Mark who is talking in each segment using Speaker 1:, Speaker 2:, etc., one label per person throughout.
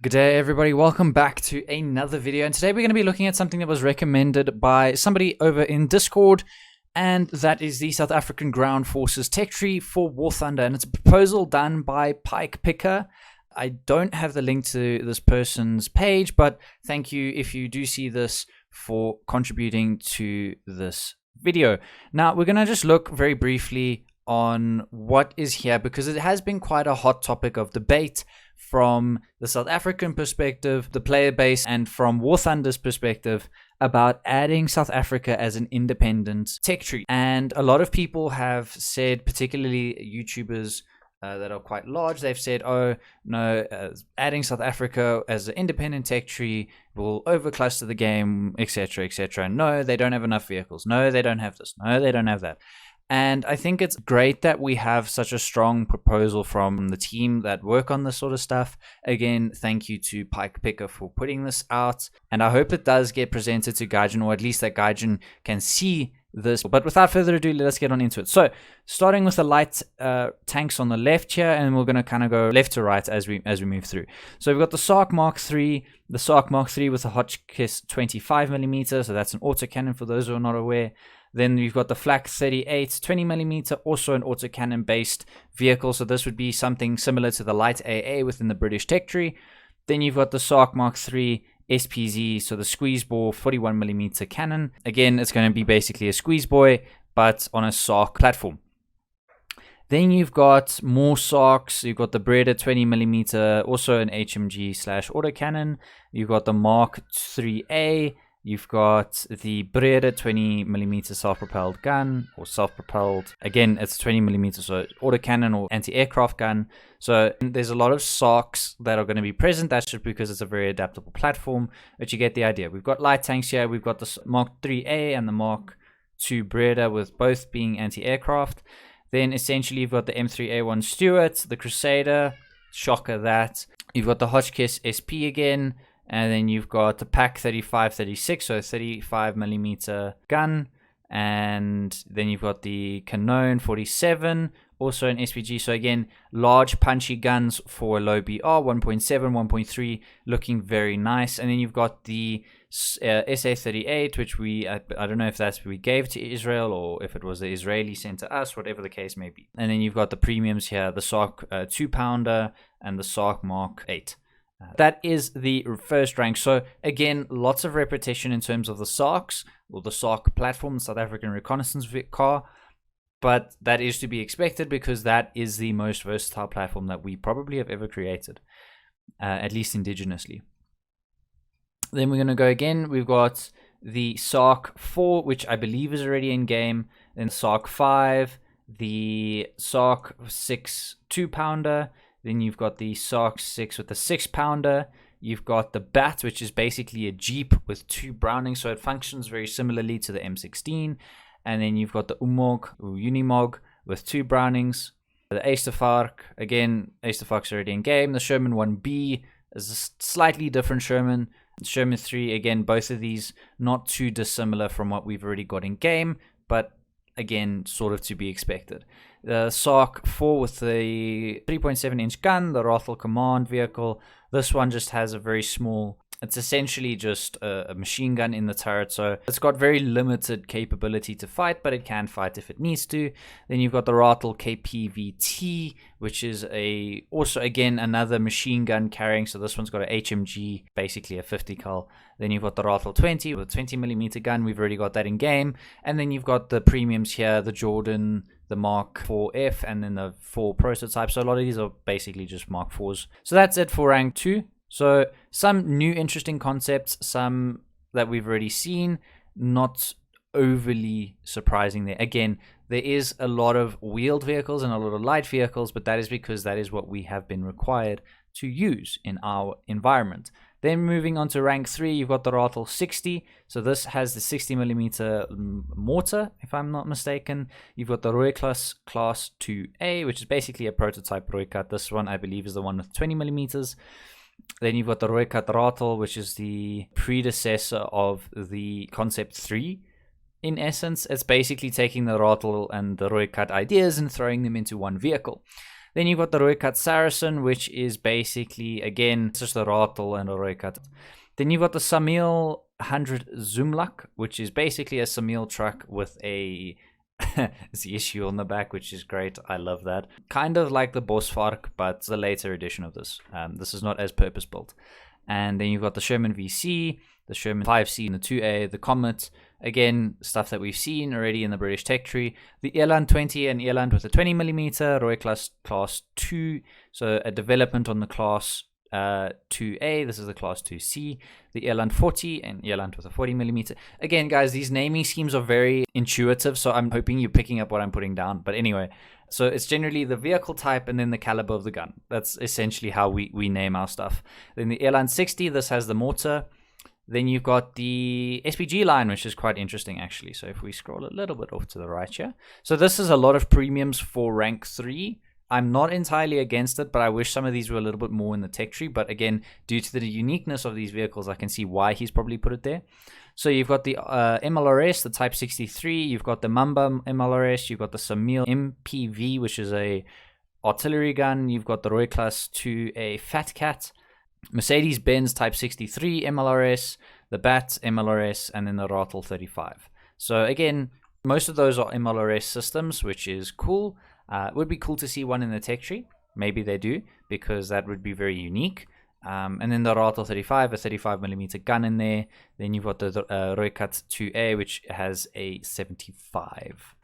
Speaker 1: Good day, everybody. Welcome back to another video. And today we're going to be looking at something that was recommended by somebody over in Discord, and that is the South African Ground Forces tech tree for War Thunder. And it's a proposal done by Pike Picker. I don't have the link to this person's page, but thank you if you do see this for contributing to this video. Now, we're going to just look very briefly on what is here, because it has been quite a hot topic of debate from the South African perspective, the player base, and from War Thunder's perspective about adding South Africa as an independent tech tree. And a lot of people have said, particularly YouTubers that are quite large, they've said, oh no, adding South Africa as an independent tech tree will overcluster the game, etc, etc. No, they don't have enough vehicles. No, they don't have this. No, they don't have that. And I think it's great that we have such a strong proposal from the team that work on this sort of stuff. Again, thank you to Pike Picker for putting this out. And I hope it does get presented to Gaijin, or at least that Gaijin can see this. But without further ado, let's get on into it. So, starting with the light tanks on the left here, and we're going to kind of go left to right as we move through. So we've got the SARC Mark III, the SARC Mark III with a Hotchkiss 25mm, so that's an autocannon for those who are not aware. Then you've got the Flak 38 20mm, also an autocannon based vehicle, so this would be something similar to the light AA within the British tech tree. Then you've got the SARC Mark III SPZ, so the squeeze bore 41mm cannon. Again, it's going to be basically a squeeze boy, but on a SARC platform. Then you've got more SARCs. You've got the Breda 20mm, also an HMG / autocannon. You've got the Mark 3A. You've got the Breda 20mm self-propelled gun, or self-propelled. Again, it's 20mm, so autocannon or anti-aircraft gun. So there's a lot of SARCs that are going to be present. That's just because it's a very adaptable platform, but you get the idea. We've got light tanks here. We've got the Mark 3A and the Mark 2 Breda, with both being anti-aircraft. Then essentially you've got the M3A1 Stuart, the Crusader, shocker that. You've got the Hotchkiss SP again. And then you've got the PAC 35-36, so a 35mm gun. And then you've got the Canon 47, also an SPG. So again, large punchy guns for low BR, 1.7, 1.3, looking very nice. And then you've got the SA-38, which I don't know if that's we gave to Israel or if it was the Israeli sent to us, whatever the case may be. And then you've got the premiums here, the SARC 2-pounder and the SARC Mark 8. That is the first rank. So again, lots of repetition in terms of the SARCs, or the SARC platform, the South African Reconnaissance Car. But that is to be expected, because that is the most versatile platform that we probably have ever created, at least indigenously. Then we're going to go again. We've got the SARC 4, which I believe is already in game. Then SARC 5, the SARC 6 2-pounder. Then you've got the SARC 6 with the 6-pounder. You've got the BAT, which is basically a Jeep with 2 Brownings, so it functions very similarly to the M16. And then you've got the Unimog with 2 Brownings. The Astafark, again, Astafark's already in game. The Sherman 1B is a slightly different Sherman. Sherman 3, again, both of these not too dissimilar from what we've already got in game, but again, sort of to be expected. The SARC 4 with the 3.7-inch gun, the Rothel command vehicle. This one just has a very small, it's essentially just a machine gun in the turret, so it's got very limited capability to fight, but it can fight if it needs to. Then you've got the Rothel KPVT, which is also again another machine gun carrying, so this one's got an HMG, basically a 50 cal. Then you've got the Rothel 20 with a 20mm gun. We've already got that in game. And then you've got the premiums here, the Jordan, the Mark 4F, and then the 4 prototypes. So a lot of these are basically just Mark 4s. So that's it for rank 2. So some new interesting concepts, some that we've already seen, not overly surprising there. Again, there is a lot of wheeled vehicles and a lot of light vehicles, but that is because that is what we have been required to use in our environment. Then moving on to rank 3, you've got the Rothel 60. So this has the 60mm mortar, if I'm not mistaken. You've got the Rooikas Class 2A, which is basically a prototype Rooikas. This one, I believe, is the one with 20mm. Then you've got the Rooikas Rothel, which is the predecessor of the Concept 3. In essence, it's basically taking the Rothel and the Rooikas ideas and throwing them into one vehicle. Then you've got the Rooikat Saracen, which is basically, again, it's just a Ratel and a Rooikat. Then you've got the Samil 100 Zoomlak, which is basically a Samil truck with a the issue on the back, which is great. I love that. Kind of like the Bosvark, but it's a later edition of this. This is not as purpose-built. And then you've got the Sherman VC, the Sherman 5C, and the 2A, the Comet. Again, stuff that we've seen already in the British tech tree. The Eland 20 and Eland with a 20mm, Roy Class 2. So a development on the Class 2A. This is the Class 2C. The Eland 40 and Eland with a 40mm. Again, guys, these naming schemes are very intuitive, so I'm hoping you're picking up what I'm putting down. But anyway, so it's generally the vehicle type and then the caliber of the gun. That's essentially how we name our stuff. Then the Eland 60, this has the mortar. Then you've got the SPG line, which is quite interesting, actually. So if we scroll a little bit off to the right here. So this is a lot of premiums for rank 3. I'm not entirely against it, but I wish some of these were a little bit more in the tech tree. But again, due to the uniqueness of these vehicles, I can see why he's probably put it there. So you've got the MLRS, the Type 63. You've got the Mamba MLRS. You've got the Samil MPV, which is a artillery gun. You've got the Roy Class 2A Fat Cat. Mercedes-Benz Type 63 MLRS, the BAT MLRS, and then the Ratel 35. So again, most of those are MLRS systems, which is cool. It would be cool to see one in the tech tree. Maybe they do, because that would be very unique. And then the Ratel 35, a 35mm gun in there. Then you've got the Rooikat 2A, which has a 75.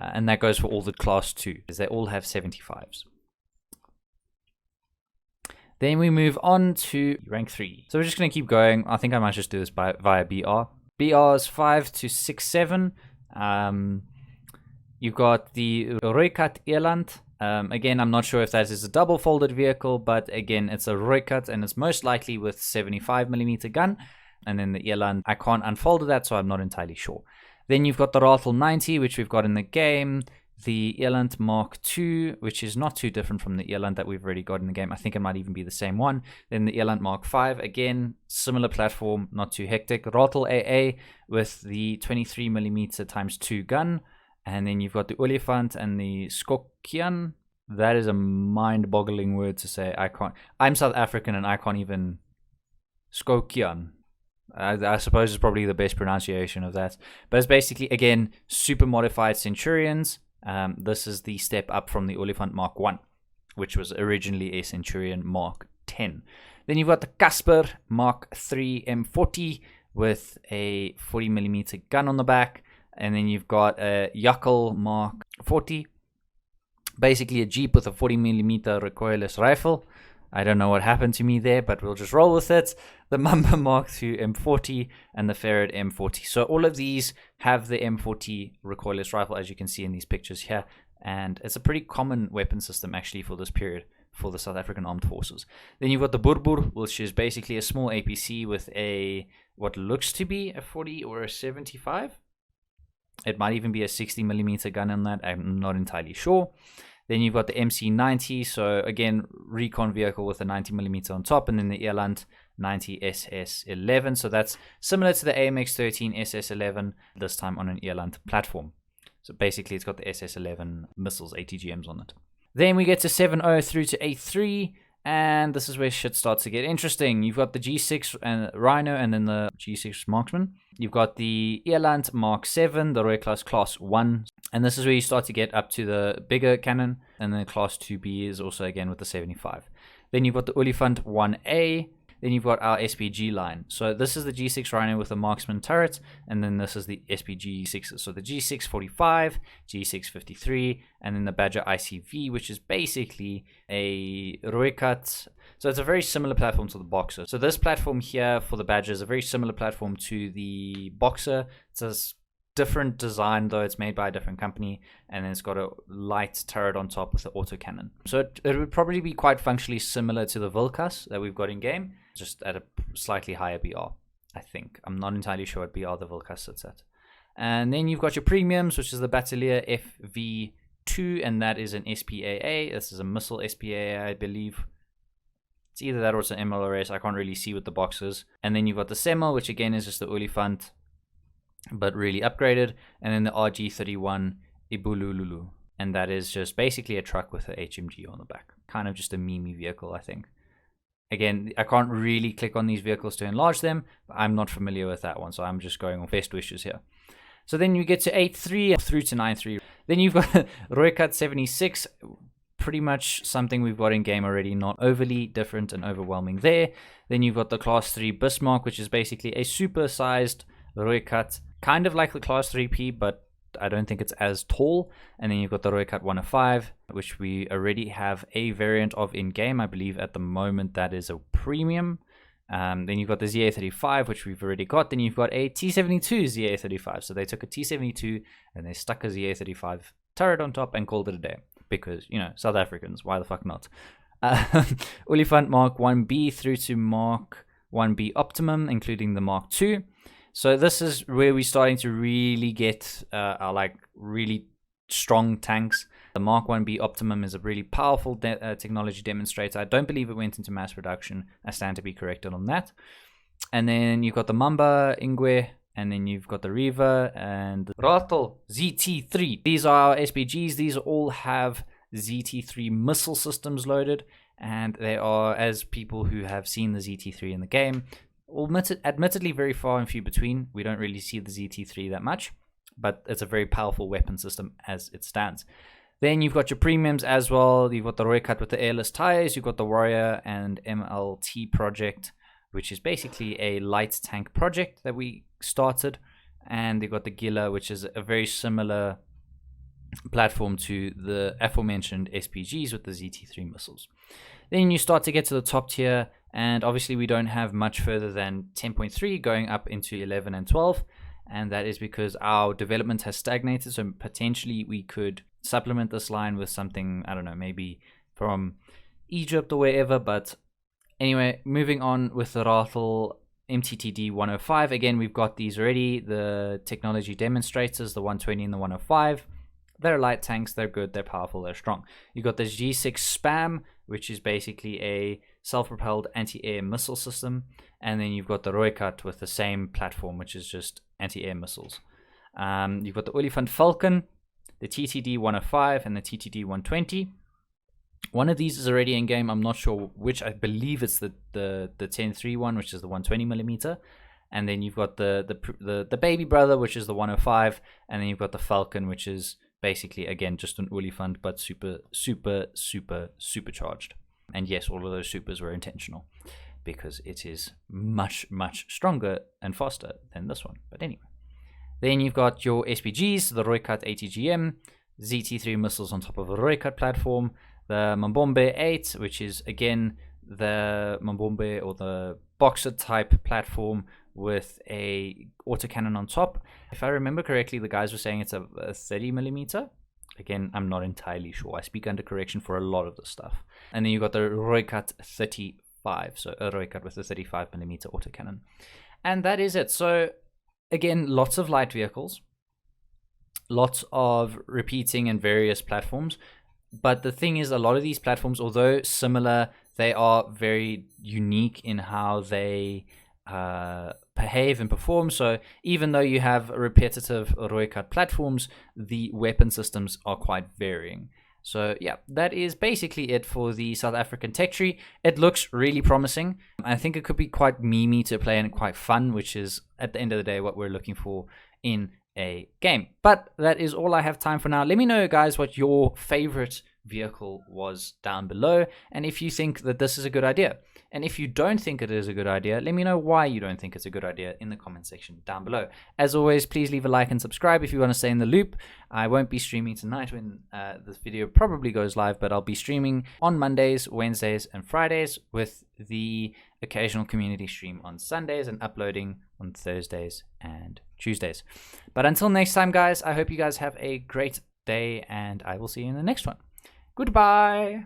Speaker 1: And that goes for all the Class 2, because they all have 75s. Then we move on to rank 3. So we're just going to keep going. I think I might just do this via BR. BR is 5 to 6, 7. You've got the Rooikat Eland. Again, I'm not sure if that is a double folded vehicle, but again, it's a Rooikat and it's most likely with 75mm gun. And then the Eland, I can't unfold that, so I'm not entirely sure. Then you've got the Ratel 90, which we've got in the game. The Eland Mark II, which is not too different from the Eland that we've already got in the game. I think it might even be the same one. Then the Eland Mark V, again, similar platform, not too hectic. Ratel AA with the 23mm times 2 gun. And then you've got the Olifant and the Skokian. That is a mind-boggling word to say. I'm South African and I can't even... Skokian. I suppose is probably the best pronunciation of that. But it's basically, again, super modified Centurions. This is the step up from the Olifant Mark I, which was originally a Centurion Mark X. Then you've got the Casper Mark III M40 with a 40mm gun on the back. And then you've got a Yakel Mark 40, basically a Jeep with a 40mm recoilless rifle. I don't know what happened to me there, but we'll just roll with it. The Mamba Mark II M40 and the Ferret M40. So all of these have the M40 recoilless rifle, as you can see in these pictures here. And it's a pretty common weapon system, actually, for this period for the South African Armed Forces. Then you've got the Burbur, which is basically a small APC with a what looks to be a 40 or a 75. It might even be a 60mm gun on that. I'm not entirely sure. Then you've got the MC90, so again, recon vehicle with a 90mm on top, and then the Eland 90 SS11. So that's similar to the AMX13 SS11, this time on an Eland platform. So basically, it's got the SS11 missiles, ATGMs on it. Then we get to 7.0 through to 8.3, and this is where shit starts to get interesting. You've got the G6 and Rhino, and then the G6 Marksman. You've got the Eland Mark 7, the Roy Class 1, and this is where you start to get up to the bigger cannon, and then Class 2B is also again with the 75. Then you've got the Olifant 1A, then you've got our SPG line. So this is the G6 Rhino with the Marksman turret, and then this is the SPG 6. So the G645, G653, and then the Badger ICV, which is basically a Rooikat. So it's a very similar platform to the Boxer. So this platform here for the Badger is a very similar platform to the Boxer. It's a different design, though. It's made by a different company, and then it's got a light turret on top with the autocannon. So it would probably be quite functionally similar to the Vilkas that we've got in game, just at a slightly higher BR, I think. I'm not entirely sure what BR the Vilkas sits at. And then you've got your premiums, which is the Battalier FV2, and that is an SPAA. This is a missile SPAA, I believe. It's either that or it's an MLRS. I can't really see with the boxes. And then you've got the Semel, which again is just the Olifant, but really upgraded. And then the RG31 Ibulululu. and that is just basically a truck with an HMG on the back. Kind of just a meme vehicle, I think. Again, I can't really click on these vehicles to enlarge them. But I'm not familiar with that one, so I'm just going on best wishes here. So then you get to 8.3 through to 9.3. Then you've got Roycat 76, pretty much something we've got in game already, not overly different and overwhelming there. Then you've got the Class 3 Bismarck, which is basically a super-sized Roycat, kind of like the Class 3P, but I don't think it's as tall. And then you've got the Roycat 105, which we already have a variant of in game. I believe at the moment that is a premium. Then you've got the ZA35, which we've already got. Then you've got a T72 ZA35. So they took a T72 and they stuck a ZA35 turret on top and called it a day. Because, you know, South Africans, why the fuck not? Olifant Mark 1B through to Mark 1B Optimum, including the Mark 2. So this is where we're starting to really get our like really strong tanks. The Mark 1B Optimum is a really powerful technology demonstrator. I don't believe it went into mass production. I stand to be corrected on that. And then you've got the Mamba, Ingwe, and then you've got the Reva and the Rattle ZT3. These are our SPGs. These all have ZT3 missile systems loaded. And they are, as people who have seen the ZT3 in the game, admittedly very far and few between. We don't really see the ZT3 that much, but it's a very powerful weapon system as it stands. Then you've got your premiums as well. You've got the Roycat with the airless tires. You've got the Warrior and MLT project, which is basically a light tank project that we started. And you've got the Gila, which is a very similar platform to the aforementioned SPGs with the ZT3 missiles. Then you start to get to the top tier, and obviously we don't have much further than 10.3 going up into 11 and 12, and that is because our development has stagnated. So potentially we could supplement this line with something, I don't know, maybe from Egypt or wherever. But anyway, moving on with the Rattle MTTD 105. Again, we've got these already, the technology demonstrators, the 120 and the 105. They're light tanks, they're good, they're powerful, they're strong. You got the G6 Spam, which is basically a self-propelled anti-air missile system. And then you've got the Roycat with the same platform, which is just anti-air missiles. You've got the Olifant Falcon, the TTD 105, and the TTD 120. One of these is already in game. I'm not sure which. I believe it's the 10.3 one, which is the 120mm. And then you've got the baby brother, which is the 105. And then you've got the Falcon, which is basically, again, just an Olifant, but supercharged. And yes, all of those supers were intentional because it is much stronger and faster than this one. But anyway, then you've got your SPGs, the Roycat ATGM, ZT3 missiles on top of a Roycat platform, the Mambombe 8, which is again the Mambombe or the Boxer type platform with a autocannon on top. If I remember correctly, the guys were saying it's a 30mm. Again, I'm not entirely sure. I speak under correction for a lot of this stuff. And then you got the Roycat 35, so a Roycat with a 35mm autocannon. And that is it. So again, lots of light vehicles, lots of repeating and various platforms. But the thing is, a lot of these platforms, although similar, they are very unique in how they behave and perform. So even though you have repetitive Roycat platforms, the weapon systems are quite varying. So yeah, that is basically it for the South African tech tree. It looks really promising. I think it could be quite memey to play and quite fun, which is at the end of the day what we're looking for in a game. But that is all I have time for now. Let me know, guys, what your favorite vehicle was down below, and if you think that this is a good idea. And if you don't think it is a good idea, let me know why you don't think it's a good idea in the comment section down below. As always, please leave a like and subscribe if you want to stay in the loop. I won't be streaming tonight when this video probably goes live, but I'll be streaming on Mondays, Wednesdays, and Fridays, with the occasional community stream on Sundays and uploading on Thursdays and Tuesdays. But until next time, guys, I hope you guys have a great day, and I will see you in the next one. Goodbye.